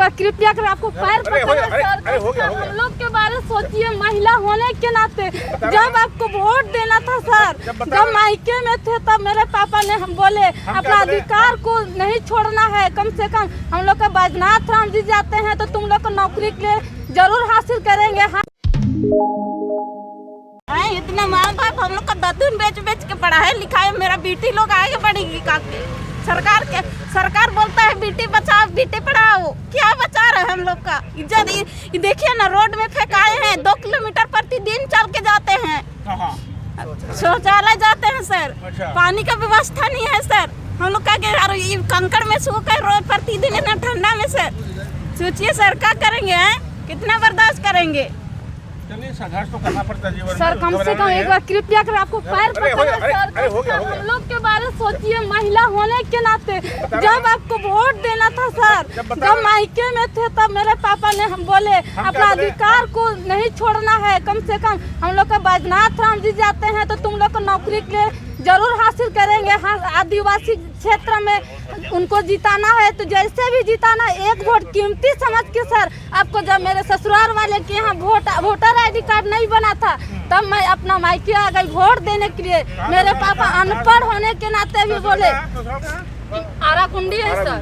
बार कृपया कर आपको पैर पकड़ सर, हम लोग के बारे सोचिए महिला होने के नाते। जब आपको वोट देना था सर, जब मायके में थे तब मेरे पापा ने हम बोले अपना अधिकार को नहीं छोड़ना है, कम से कम हम लोग का बैजनाथ राम जी जाते हैं तो तुम लोग को नौकरी के लिए जरूर हासिल करेंगे। इतना माँ बाप हम लोग का दतून बेच के पढ़ा है लिखा है, मेरा बेटी लोग आगे बढ़ेगी काके। सरकार बोलता है बेटी बचाओ बेटी पढ़ाओ, क्या बचा रहे हम लोग का इज्जत। देखिए ना रोड में फेंकाए हैं, 2 किलोमीटर प्रतिदिन चल के जाते हैं, शौचालय जाते हैं सर, पानी का व्यवस्था नहीं है सर। हम लोग का कंकड़ में सो कर रोज प्रतिदिन इतना ठंडा में सर, सोचिए सर क्या करेंगे हैं? कितना बर्दाश्त करेंगे संघर्ष तो करना पड़ता जीवन सर। कम से कम एक बार कृपया कर आपको पैर पकड़ सर, हम लोग के बारे सोचिए महिला होने के नाते। जब आपको वोट देना था सर, जब मायके में थे तब मेरे पापा ने हम बोले अपना अधिकार को नहीं छोड़ना है, कम से कम हम लोग का बैजनाथ राम जी जाते हैं तो तुम लोग को नौकरी के लिए जरूर हासिल करेंगे। आदिवासी क्षेत्र में उनको जिताना है तो जैसे भी जिताना, एक वोट कीमती समझ के सर। आपको जब मेरे ससुराल वाले के यहाँ वोटर ID कार्ड नहीं बना था तब मैं अपना मायके आ गई वोट देने के लिए। मेरे पापा अनपढ़ होने के नाते भी बोले आराकुंडी है सर।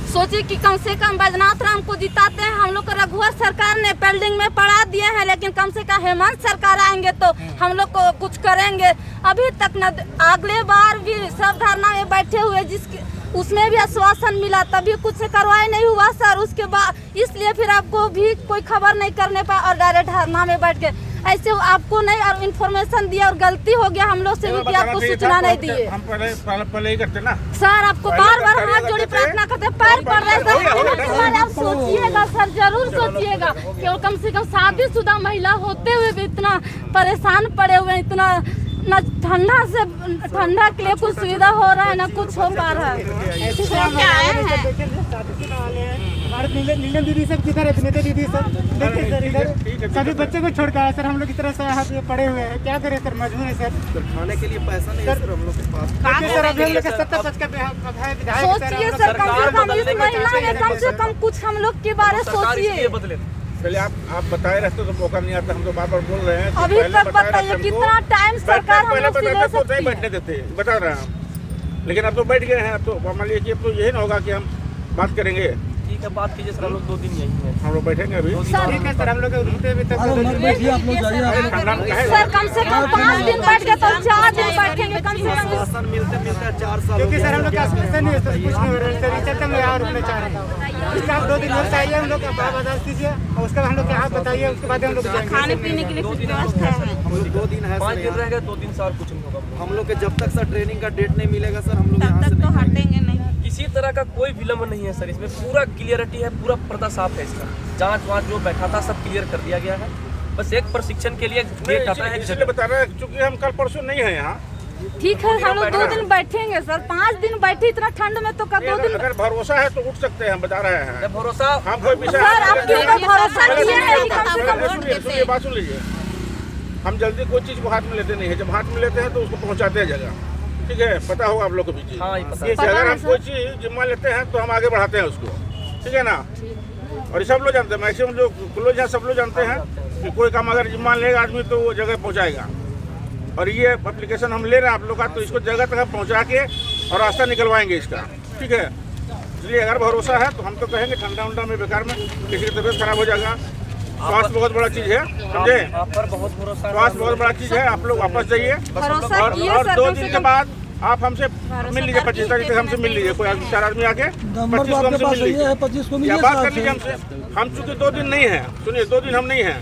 सोचिए कि कम से कम बैजनाथ राम को जिताते हैं। हम लोग को रघुवर सरकार ने बिल्डिंग में पढ़ा दिए हैं, लेकिन कम से कम हेमंत सरकार आएंगे तो हम लोग को कुछ करेंगे। अभी तक न, अगले बार भी सब धरना में बैठे हुए जिसके उसमें भी आश्वासन मिला, तभी कुछ कार्रवाई नहीं हुआ सर। उसके बाद इसलिए फिर आपको भी कोई खबर नहीं करने पाया और डायरेक्ट धरना में बैठ गए। ऐसे आपको नहीं और इन्फॉर्मेशन दिया और गलती हो गया हम लोग से भी कि आपको सूचना नहीं दिए। हम पहले ही करते ना सर, आपको बार हाथ जोड़ी प्रार्थना करते, पैर पड़ रहे सर। आप सोचिएगा सर, जरूर सोचिएगा कि कम से कम शादीशुदा महिला होते हुए भी इतना परेशान पड़े हुए, इतना न ठंडा के लिए कुछ सुविधा हो रहा है, न कुछ हो पा रहा है। क्या है नीलम दीदी सब किधर है? विनीता दीदी सब देखिए सर, इधर सभी बच्चों को छोड़ कर सर हम लोग की तरह से यहाँ पे पड़े हुए हैं। क्या करें सर, मजबूर है सर। खाने के लिए पैसा नहीं है सर हम लोग के पास। सर अभी हम लोग का 70-50 का विधायक सोचिए सर, कम से कम इस महिला में कम से कम कुछ हम लोग के बारे सोचिए। पहले आप बताए रहते तो मौका नहीं आता। हम तो बार बोल रहे हैं अभी तक बताइए कितना टाइम सरकार हम लोग से ले सकती है। बैठने देते बता रहे हैं, लेकिन अब तो बैठ गए हैं। तो मान लीजिए कि अब तो यही ना होगा कि हम बात करेंगे। ठीक है, बात कीजिए सर, हम लोग 2 दिन यहीं हैं। हम लोग बैठेंगे अभी। ठीक है सर, हम लोग रुकते अभी तक सर कम से कम 5 दिन बैठ गए तो 4 दिन बैठेंगे कम से कम। शासन मिलते 4 साल क्योंकि सर हम लोग का आश्वासन नहीं है सर, कुछ नहीं हो रहा है सर। चलते हम यहाँ रुकने चाह रहे हैं। इसका आप 2 दिन और चाहिए हम लोग का बर्दाश्त कीजिए और उसके बाद हम लोग यहाँ बताइए, उसके बाद हम लोग खाने पीने के लिए कुछ व्यवस्था है। हम लोग 2 दिन है, 5 दिन रहेगा, 2 दिन से और कुछ नहीं होगा। हम लोग के जब तक सर ट्रेनिंग का डेट नहीं मिलेगा सर, हम लोग तब तक तो हटेंगे नहीं। किसी तरह का कोई विलम्ब नहीं है सर, इसमें पूरा क्लियरिटी है, पूरा पर्दा साफ है। इसका जांच जो बैठा था सब क्लियर कर दिया गया है। बस एक प्रशिक्षण के लिए डेट आता है। इसलिए बता रहे हैं क्योंकि हम कल परसों नहीं है यहाँ। ठीक है, हम लोग 2 दिन बैठेंगे सर। 5 दिन बैठे इतना ठंड में तो कब 2 दिन? अगर भरोसा है तो उठ सकते हैं, हम बता रहे हैं। भरोसा हम कोई विषय सर आपके ऊपर भरोसा किए हैं कि कम से कम सुनिए बात सुन लीजिए। हम जल्दी कोई चीज को हाथ में लेते नहीं है। जब हाथ में लेते हैं तो उसको पहुँचाते हैं जगह। ठीक है, पता होगा आप लोग को भी चीज। हाँ, ये अगर हम कोई चीज जिम्मा लेते हैं तो हम आगे बढ़ाते हैं उसको। ठीक है ना? और ये सब लोग जानते हैं, मैक्सिमम जो क्लोज हैं सब लोग जानते हैं कि कोई काम अगर जिम्मा लेगा आदमी तो वो जगह पहुँचाएगा। और ये एप्लीकेशन हम ले रहे हैं आप लोग का, तो इसको जगह तक पहुँचा के और रास्ता निकलवाएंगे इसका। ठीक है, इसलिए अगर भरोसा है तो हम तो कहेंगे ठंडा उंडा में बेकार में किसी की तबीयत खराब हो जाएगा। स्वास्थ्य बहुत बड़ा चीज है, समझे? आप पर बहुत भरोसा है। स्वास्थ्य बहुत बड़ा चीज है। आप लोग वापस जाइए और 2 दिन के बाद आप हमसे मिल लीजिए। 25 तारीख तक हमसे मिल लीजिए। कोई 4 आदमी आके 25 को हमसे मिल लीजिए या बात कर लीजिए हमसे। हम चूँकि 2 दिन नहीं है, सुनिए 2 दिन हम नहीं है,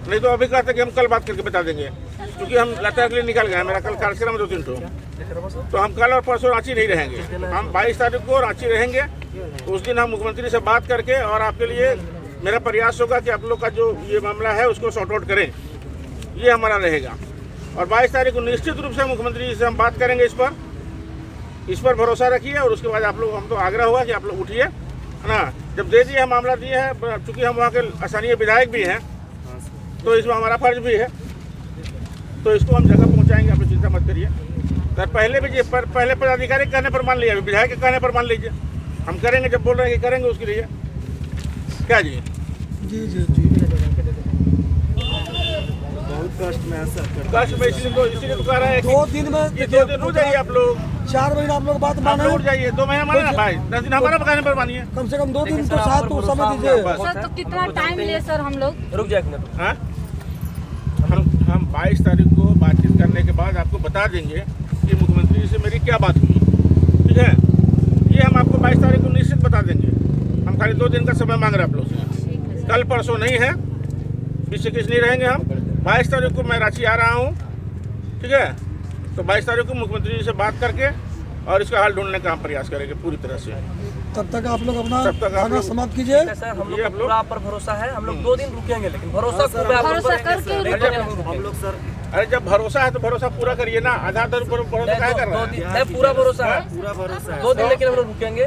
नहीं तो अभी कहते कि हम कल बात करके बता देंगे। क्योंकि हम लद्दाख के लिए निकल गए। मेरा कल कार्यक्रम है 2-3 तो हम कल और परसों रांची नहीं रहेंगे। हम 22 तारीख को रांची रहेंगे। उस दिन हम मुख्यमंत्री से बात करके और आपके लिए मेरा प्रयास होगा कि आप लोग का जो ये मामला है उसको सॉर्ट आउट करें, ये हमारा रहेगा। और 22 तारीख को निश्चित रूप से मुख्यमंत्री जी से हम बात करेंगे इस पर भरोसा रखिए। और उसके बाद आप लोग, हम तो आग्रह होगा कि आप लोग उठिए, है ना? जब दे दिए मामला दिए है, चूँकि हम वहाँ के स्थानीय विधायक भी हैं तो इसमें हमारा फर्ज भी है, तो इसको हम जगह पहुँचाएंगे। आप चिंता मत करिए। पहले भी पहले पदाधिकारी कहने पर मान लिया, विधायक के कहने पर मान लीजिए। हम करेंगे, जब बोल रहे हैं कि करेंगे उसके लिए क्या जी। जी जी जी बहुत कष्ट में है सर। कष्ट में इसीलिए तो कह रहे हैं कि 2 दिन में ये 2 दिन रुक जाइए आप लोग, 4 महीना आप लोग बात आप माने, लोग उठ जाइए, 2 महीना माने ना भाई, 10 दिन हमारा बकाने पर मानिए। कम से कम 2 दिन तो साथ तो समय दीजिए। सर तो कितना टाइम ले सर हम लोग? रुक जाए एक मिनट। हाँ? हम 22 तारीख को बातचीत करने के बाद आपको बता देंगे कि मुख्यमंत्री जी से मेरी क्या बात हुई, ठीक है। ये हम आपको 22 तारीख को निश्चित बता देंगे। हम खाली 2 दिन का समय मांग रहे हैं आप लोग से। कल परसों नहीं है, 20-21 नहीं रहेंगे हम। 22 तारीख को मैं रांची आ रहा हूँ, ठीक है। तो 22 तारीख को मुख्यमंत्री जी से बात करके और इसका हल ढूंढने का हम प्रयास करेंगे पूरी तरह से। तब तक आप लोग अपना तब तक आप खाना लोग- समाप्त कीजिए। सर हम लोग को पूरा आप पर भरोसा है, हम लोग 2 दिन रुकेंगे, लेकिन भरोसा खूब है आप लोग भरोसा पर। करके एक रुकेंगे। दिन हम रुकेंगे। हम लोग सर अरे जब भरोसा है तो भरोसा पूरा करिए ना, आधा भरोसा क्या कर रहे हैं। है पूरा भरोसा है, पूरा भरोसा है। 2 दिन लेकिन हम लोग रुकेंगे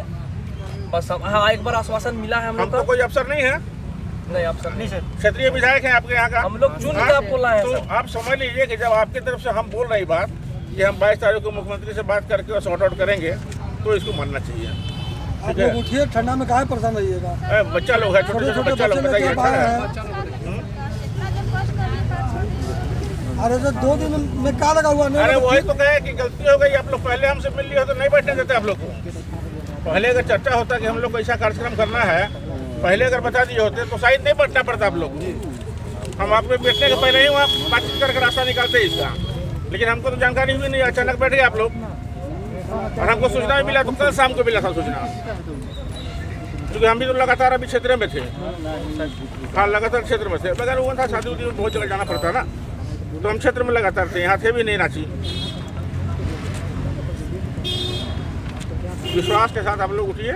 बस। हाँ, एक बार आश्वासन मिला है हम लोग हमको का। कोई अफसर नहीं है, नहीं आप सर नहीं सर, क्षेत्रीय विधायक है आपके यहाँ का। हम लोग चुन के हाँ? आपको लाए हैं तो सर। आप समझ लीजिए कि जब आपकी तरफ से हम बोल रही बात कि हम 22 तारीख को मुख्यमंत्री से बात करके और सॉर्ट आउट करेंगे, तो इसको मानना चाहिए। आप लोग उठिए, ठंडा में काहे परेशान रहिएगा। बच्चा लोग है, छोटे छोटे बच्चा लोग, लेके बताइए आप आए अच्छा है। हैं। अरे सर 2 दिन में क्या लगा हुआ अरे नहीं? वही तो कहे कि गलती हो गई, आप लोग पहले हमसे मिल लिए हो तो नहीं बैठने देते आप लोग को। पहले अगर चर्चा होता कि हम लोग को ऐसा कार्यक्रम करना है, पहले अगर बता दिए होते तो शायद नहीं बैठना पड़ता आप लोग को। हम आपको बैठने के पहले ही वहाँ बातचीत करके रास्ता निकालते इसका, लेकिन हमको तो जानकारी हुई नहीं, अचानक बैठ गए आप लोग। और हमको सूचना भी मिला तो कल शाम को मिला था सूचना, क्योंकि हम भी तो लगातार अभी क्षेत्र में थे। हाँ, लगातार क्षेत्र में थे, मगर वो था शादी उदी में बहुत जगह जाना पड़ता ना, तो हम क्षेत्र में लगातार थे, यहाँ थे भी नहीं रांची। विश्वास के साथ आप लोग उठिए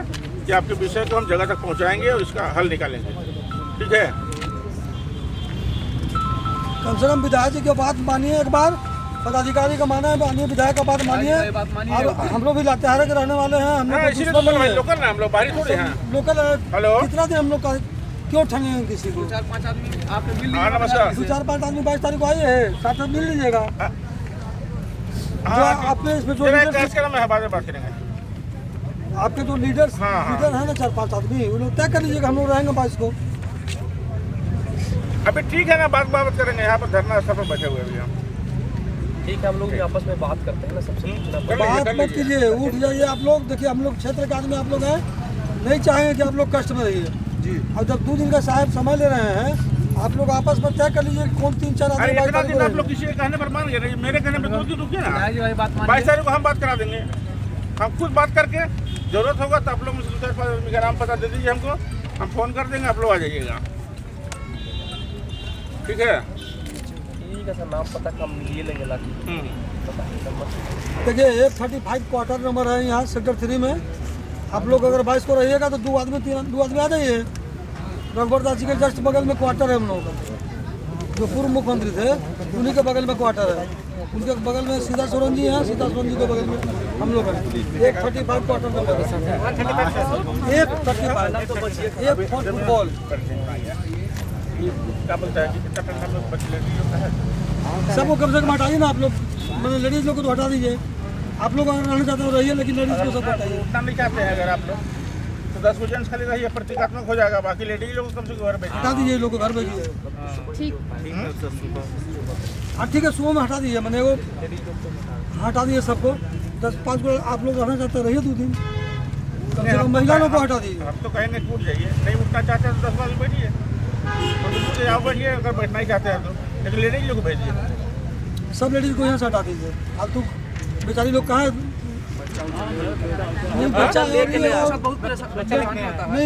कि आपके विषय को हम जगह तक पहुँचाएंगे और इसका हल निकालेंगे, ठीक है। कम से कम विधायक जी की बात मानिए एक बार, पदाधिकारी का माना है, मानिए विधायक का बात मानिए। और हम लोग भी लातेहार के रहने वाले हैं, हम हाँ, लोग इसीलिए तो बोल रहे हैं, लोकल ना हम लोग, बाहरी थोड़े हैं। Local hello. कितना दिन हम लोग का क्यों ठगेंगे किसी को? 4-5 आदमी आपने मिल हाँ, नमस्कार। 2-4-5 आदमी 22 तारीख को आए हैं, साथ साथ मिल लीजिएगा। जो हाँ, आपने इसमें जो जरा एक लीडर कार्यक्रम है, बाद में बात करेंगे। आपके जो लीडर हाँ। लीडर है ना 4-5 आदमी, वो लोग तय कर लीजिएगा, हम लोग रहेंगे 22 को। अभी ठीक है ना, बात करेंगे, यहाँ पर धरना स्थल पर बैठे हुए अभी हम। ठीक है, हम लोग भी आपस में बात करते हैं ना, सबसे पूछना कर पड़ेगा। लीजिए, बात कर मत लीजिए। कीजिए, उठ जाइए आप लोग। देखिए हम लोग क्षेत्र के आदमी आप लोग हैं, नहीं चाहेंगे कि आप लोग कष्ट में रहिए जी। और जब 2 दिन का साहब समय ले रहे हैं, आप लोग आपस में तय कर लीजिए कौन 3-4 अरे आदमी इतना 22 दिन तारीख आप को लोग किसी के कहने पर मान गए, मेरे कहने पर 2 दिन रुकिए ना। 22 तारीख को हम बात करा देंगे, हम खुद बात करके, जरूरत होगा तो आप लोग मुझे 2-4 आदमी का नाम पता दे दीजिए हमको, हम फोन कर देंगे, आप लोग आ जाइएगा, ठीक है। ठीक है सर, नाम पता का हम लिए लेंगे लाके। देखिए 835 क्वार्टर नंबर है यहाँ सेक्टर 3 में। आप लोग अगर 22 को रहिएगा तो 2 आदमी आ जाइए। रघुवर दास जी के जस्ट बगल में क्वार्टर है हम लोगों का, जो पूर्व मुख्यमंत्री थे उन्हीं के बगल में क्वार्टर है। उनके बगल में सीता सोरेन जी हैं, सीता सोरेन जी के बगल में हम लोग हैं। 135 क्वार्टर नंबर है, 135 फुटबॉल। क्या बोलता है कि कितना पैसा लोग बच लेंगे। सबको कम से कम हटाइए ना आप लोग, मतलब लेडीज लोग को तो हटा दीजिए। आप लोग अगर रहना चाहते हो रहिए, लेकिन लेडीज को सब हटाइए। उतना नहीं चाहते हैं अगर आप लोग तो 10 को जेंट्स खाली रहिए, प्रतीकात्मक हो जाएगा, बाकी लेडीज लोग कम से कम घर भेजिए। हटा दीजिए, लोग को घर भेजिए। ठीक। हाँ ठीक है, सुबह में हटा दीजिए, मैंने वो हटा दिए सबको। 10-5 को आप लोग रहना चाहते रहिए 2 दिन, कम से कम महिला लोग को हटा दीजिए। हम तो कहेंगे कूद जाइए, नहीं उठना चाहते हैं तो 10 आदमी बैठिए, तो आप बैठिए अगर बैठना ही चाहते हैं तो, लेकिन लेडीज लोग भेजिए। सब लेडीज को यहाँ से हटा दीजिए। अब तो बेचारी लोग कहाँ है? नहीं बच्चा नहीं,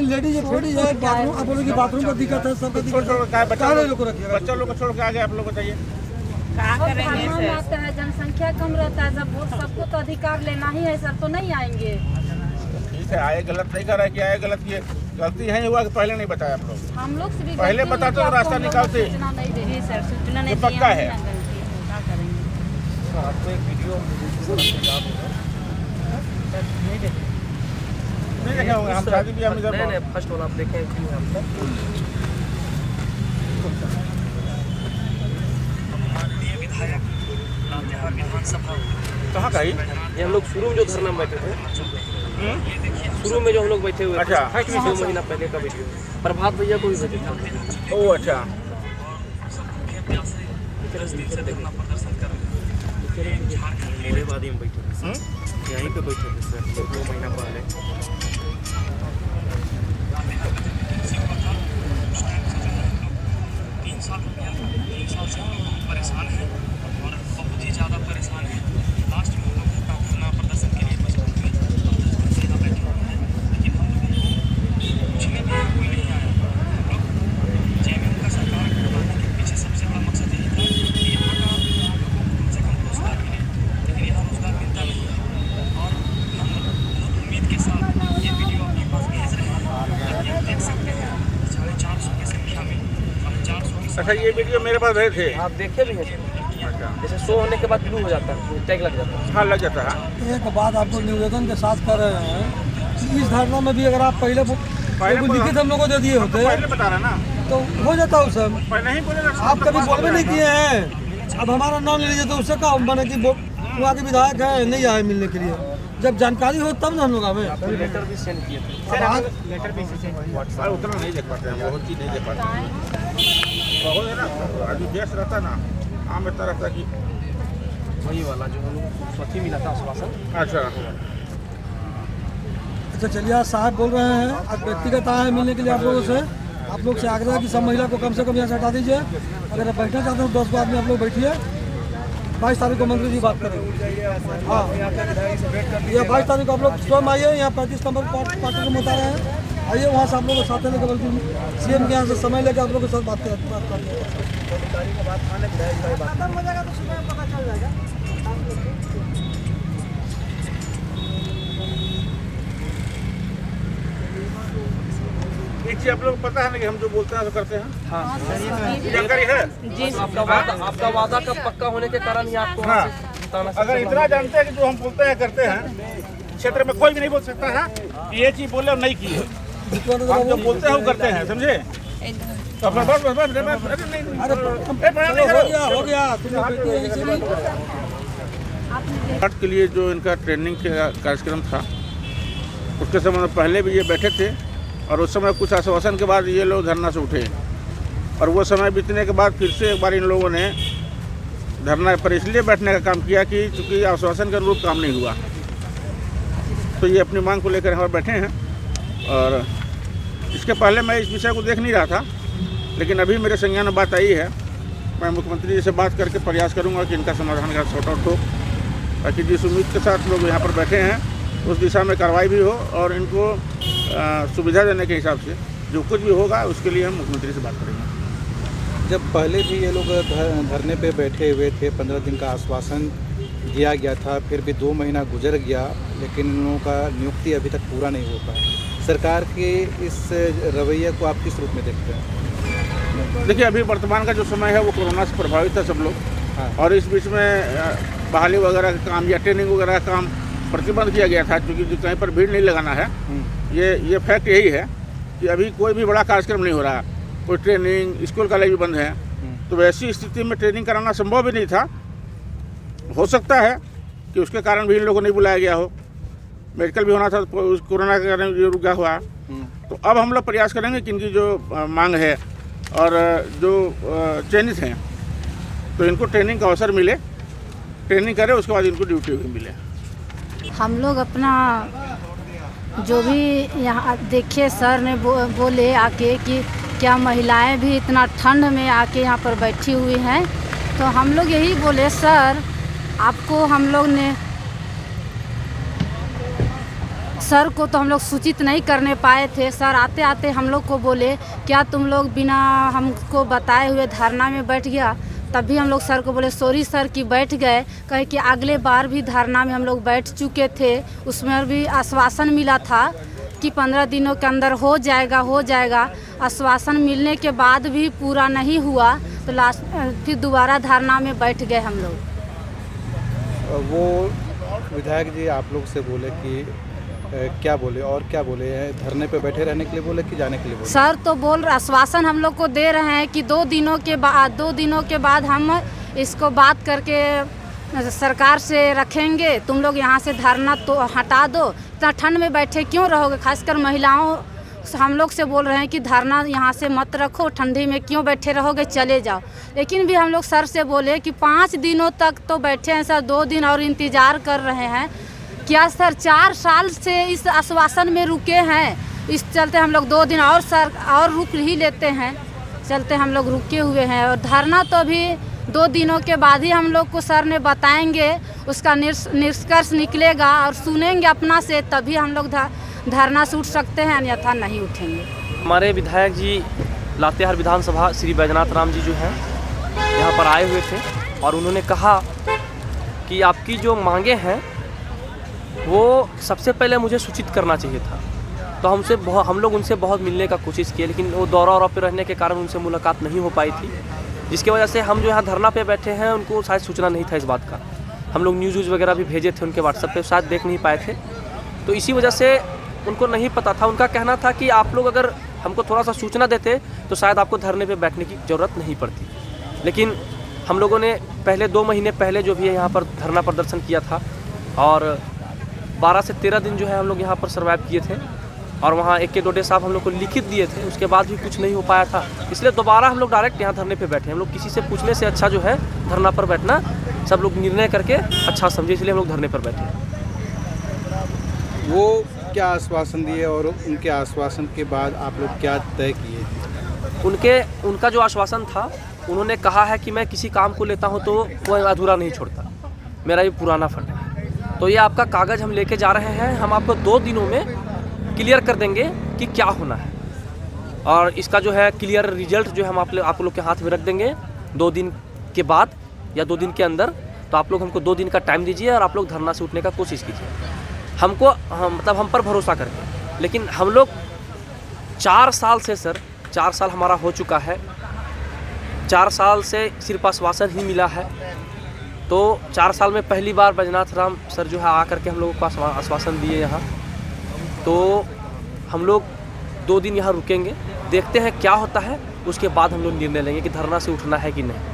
लेडीज है, बाथरूम, आप बोलोगे बाथरूम का दिक्कत है, सबका दिक्कत है, कहाँ लोग को रखिएगा? बच्चों लोग को छोड़ के आगे आप लोग बताइए। फरमान आता है, जनसंख्या कम रहता है, जब वोट सबको तो अधिकार लेना ही है सर, तो नहीं आएंगे। ठीक है, आए गलत नहीं कर रहा है कि आए गलत किए, गलती है हुआ कि पहले नहीं बताया आप लोग। हम लोग से भी पहले गलती हुई बताते कि तो आपको रास्ता हम लोग निकालते। सूचना नहीं दी। जी सर, सूचना नहीं ये पक्का दिया, है। हमने गलती है, क्या करेंगे। आपको एक वीडियो नहीं देखे होंगे, हम शादी भी हम इधर नहीं नहीं, फर्स्ट वाला आप देखें क्यों है आपका। कहाँ का ही? ये हम लोग शुरू में जो धरना में बैठे थे, शुरू में जो हम लोग बैठे हुए थे, अच्छा। फर्स्ट 2 महीना पहले का वीडियो, प्रभात भैया को भी भेजे था। ओ अच्छा, मेरे बाद ही हम बैठे थे सर, यहीं पे बैठे थे सर 2 महीना पहले। परेशान है और बहुत ही ज़्यादा परेशान है। लास्ट में लोगों का धरना प्रदर्शन के लिए बचा बैठे हुए हैं, लेकिन हम लोगों को पूछने भी कोई नहीं आया। लोग जेएमएम का सरकार बनाने के पीछे सबसे बड़ा मकसद यही था कि यहाँ का लोगों को कम से कम रोजगार मिले, लेकिन यहाँ रोजगार मिलता नहीं है। और हम बहुत उम्मीद के साथ ये वीडियो आपके पास भेज रहे हैं। आप देख सकते हैं 450 की संख्या में 400 की अच्छा ये वीडियो मेरे पास रहे थे। आप देखे भी हैं, जैसे शो होने के बाद ब्लू हो जाता है, टैग लग जाता है। हाँ लग जाता है। एक बात आपको निवेदन के साथ कर रहे हैं कि इस धरना में भी अगर आप पहले लिखित हम लोग को दे दिए होते पहले बता रहा ना, तो हो जाता उस समय। पहले नहीं बोले आप कभी बोलबे नहीं किए हैं, अब हमारा नाम ले लीजिए तो उससे क्या बने कि वहाँ के विधायक है नहीं आए मिलने के लिए। जब जानकारी हो तब ना हम लोग हमें लेटर भी सेंड किए थे। लेटर भी से उतना नहीं देख पाते हैं, बहुत चीज नहीं देख पाते हैं। बहुत है ना, आदमी व्यस्त रहता है ना, आम इतना रहता है कि वही वाला जो हम लोग स्वच्छी मिला था आश्वासन। अच्छा अच्छा चलिए आज साहब बोल रहे हैं, आज व्यक्तिगत आए हैं मिलने के लिए आप लोगों से। आप लोग से आग्रह है कि सब महिला को कम से कम यहाँ से हटा दीजिए। अगर आप बैठना चाहते हो 10 को आदमी आप लोग बैठिए। 22 तारीख को मंत्री जी बात करेंगे। हाँ ये 22 तारीख को आप लोग स्वयं आइए, यहाँ 35 नंबर क्वार्टर में बता रहे हैं, आइए वहाँ से आप लोग को साथ लेकर बल्कि सीएम के यहाँ से समय लेकर आप लोग के साथ बात करते हैं। एक चीज आप लोग को पता है ना कि हम जो बोलते हैं तो करते हैं। हाँ जानकारी है जी, आपका वादा का पक्का होने के कारण ही आपको हाँ। बताना। अगर इतना जानते हैं कि जो हम बोलते हैं करते हैं, क्षेत्र में कोई भी नहीं बोल सकता है कि ये चीज बोले और नहीं की है। हम जो बोलते हैं वो करते हैं, समझे? तो अपना बस हो गया पार्ट के लिए जो इनका ट्रेनिंग का कार्यक्रम था, उसके समय पहले भी ये बैठे थे और उस समय कुछ आश्वासन के बाद ये लोग धरना से उठे और वो समय बीतने के बाद फिर से एक बार इन लोगों ने धरना पर इसलिए बैठने का काम किया कि चूँकि आश्वासन के अनुरूप काम नहीं हुआ, तो ये अपनी मांग को लेकर यहाँ बैठे हैं। और इसके पहले मैं इस विषय को देख नहीं रहा था, लेकिन अभी मेरे संज्ञान में बात आई है। मैं मुख्यमंत्री जी से बात करके प्रयास करूँगा कि इनका समाधान का सॉर्ट आउट हो, ताकि जिस उम्मीद के साथ लोग यहाँ पर बैठे हैं उस दिशा में कार्रवाई भी हो और इनको सुविधा देने के हिसाब से जो कुछ भी होगा उसके लिए हम मुख्यमंत्री से बात करेंगे। जब पहले भी ये लोग धरने पे बैठे हुए थे, 15 दिन का आश्वासन दिया गया था, फिर भी 2 महीना गुजर गया, लेकिन इन लोगों का नियुक्ति अभी तक पूरा नहीं हो पाया। सरकार के इस रवैये को आप किस रूप में देखते हैं? देखिए अभी वर्तमान का जो समय है वो कोरोना से प्रभावित है सब लोग। हाँ। और इस बीच में बहाली वगैरह का काम या ट्रेनिंग वगैरह का काम प्रतिबंध किया गया था, क्योंकि कहीं पर भीड़ नहीं लगाना है। ये फैक्ट यही है कि अभी कोई भी बड़ा कार्यक्रम नहीं हो रहा, कोई ट्रेनिंग, स्कूल कॉलेज भी बंद है, तो वैसी स्थिति में ट्रेनिंग कराना संभव भी नहीं था। हो सकता है कि उसके कारण भी इन लोगों को नहीं बुलाया गया हो, मेडिकल भी होना था, कोरोना के कारण ये रुका हुआ। तो अब हम लोग प्रयास करेंगे कि इनकी जो मांग है और जो चयनित हैं तो इनको ट्रेनिंग का अवसर मिले, ट्रेनिंग करें, उसके बाद इनको ड्यूटी भी मिले। हम लोग अपना जो भी यहाँ देखे सर ने बोले आके कि क्या महिलाएं भी इतना ठंड में आके यहाँ पर बैठी हुई हैं, तो हम लोग यही बोले सर आपको हम लोग ने सर को तो हम लोग सूचित नहीं करने पाए थे। सर आते आते हम लोग को बोले क्या तुम लोग बिना हमको बताए हुए धरना में बैठ गया, तभी हम लोग सर को बोले सॉरी सर कि बैठ गए। कहे कि अगले बार भी धरना में हम लोग बैठ चुके थे, उसमें भी आश्वासन मिला था कि 15 दिनों के अंदर हो जाएगा। आश्वासन मिलने के बाद भी पूरा नहीं हुआ, तो लास्ट फिर दोबारा धरना में बैठ गए हम लोग। वो विधायक जी आप लोग से बोले कि क्या बोले और क्या बोले हैं, धरने पे बैठे रहने के लिए बोले कि जाने के लिए बोले? सर तो बोल रहे आश्वासन हम लोग को दे रहे हैं कि 2 दिनों के बाद हम इसको बात करके सरकार से रखेंगे, तुम लोग यहाँ से धरना तो हटा दो, इतना ठंड में बैठे क्यों रहोगे। खासकर महिलाओं हम लोग से बोल रहे हैं कि धरना यहाँ से मत रखो, ठंडी में क्यों बैठे रहोगे, चले जाओ। लेकिन भी हम लोग सर से बोले कि 5 दिनों तक तो बैठे हैं सर, 2 दिन और इंतज़ार कर रहे हैं। क्या सर 4 साल से इस आश्वासन में रुके हैं, इस चलते हम लोग 2 दिन और सर और रुक ही लेते हैं, चलते हम लोग रुके हुए हैं। और धरना तो अभी 2 दिनों के बाद ही हम लोग को सर ने बताएंगे, उसका निष्कर्ष निकलेगा और सुनेंगे अपना से, तभी हम लोग धरना से उठ सकते हैं, अन्यथा नहीं उठेंगे। हमारे विधायक जी लातेहार विधानसभा श्री बैजनाथ राम जी जो हैं यहाँ पर आए हुए थे और उन्होंने कहा कि आपकी जो मांगे हैं वो सबसे पहले मुझे सूचित करना चाहिए था। तो हम लोग उनसे बहुत मिलने का कोशिश किए, लेकिन वो दौरा पे रहने के कारण उनसे मुलाकात नहीं हो पाई थी, जिसकी वजह से हम जो यहाँ धरना पे बैठे हैं उनको शायद सूचना नहीं था इस बात का। हम लोग न्यूज़ वगैरह भी भेजे थे उनके व्हाट्सएप पे, शायद देख नहीं पाए थे, तो इसी वजह से उनको नहीं पता था। उनका कहना था कि आप लोग अगर हमको थोड़ा सा सूचना देते तो शायद आपको धरने पे बैठने की ज़रूरत नहीं पड़ती। लेकिन हम लोगों ने पहले 2 महीने पहले जो भी है यहाँ पर धरना प्रदर्शन किया था और 12 से 13 दिन जो है हम लोग यहाँ पर सर्वाइव किए थे और वहाँ AK डोडे साहब हम लोग को लिखित दिए थे, उसके बाद भी कुछ नहीं हो पाया था। इसलिए दोबारा हम लोग डायरेक्ट यहाँ धरने पे बैठे। हम लोग किसी से पूछने से अच्छा जो है धरना पर बैठना, सब लोग निर्णय करके अच्छा समझे, इसलिए हम लोग धरने पर बैठे। वो क्या आश्वासन दिए और उनके आश्वासन के बाद आप लोग क्या तय किए? उनका जो आश्वासन था, उन्होंने कहा है कि मैं किसी काम को लेता हूँ तो वो अधूरा नहीं छोड़ता, मेरा ये पुराना फंड है, तो ये आपका कागज़ हम लेके जा रहे हैं, हम आपको 2 दिनों में क्लियर कर देंगे कि क्या होना है और इसका जो है क्लियर रिजल्ट जो है हम आप लोग के हाथ में रख देंगे 2 दिन के बाद या 2 दिन के अंदर। तो आप लोग हमको 2 दिन का टाइम दीजिए और आप लोग धरना से उठने का कोशिश कीजिए, मतलब हम पर भरोसा करके। लेकिन हम लोग 4 साल से सर 4 साल हमारा हो चुका है, 4 साल से सिर्फ आश्वासन ही मिला है। तो 4 साल में पहली बार बैजनाथ राम सर जो है आकर के हम लोगों को आश्वासन दिए यहाँ। तो हम लोग 2 दिन यहाँ रुकेंगे, देखते हैं क्या होता है, उसके बाद हम लोग निर्णय लेंगे कि धरना से उठना है कि नहीं।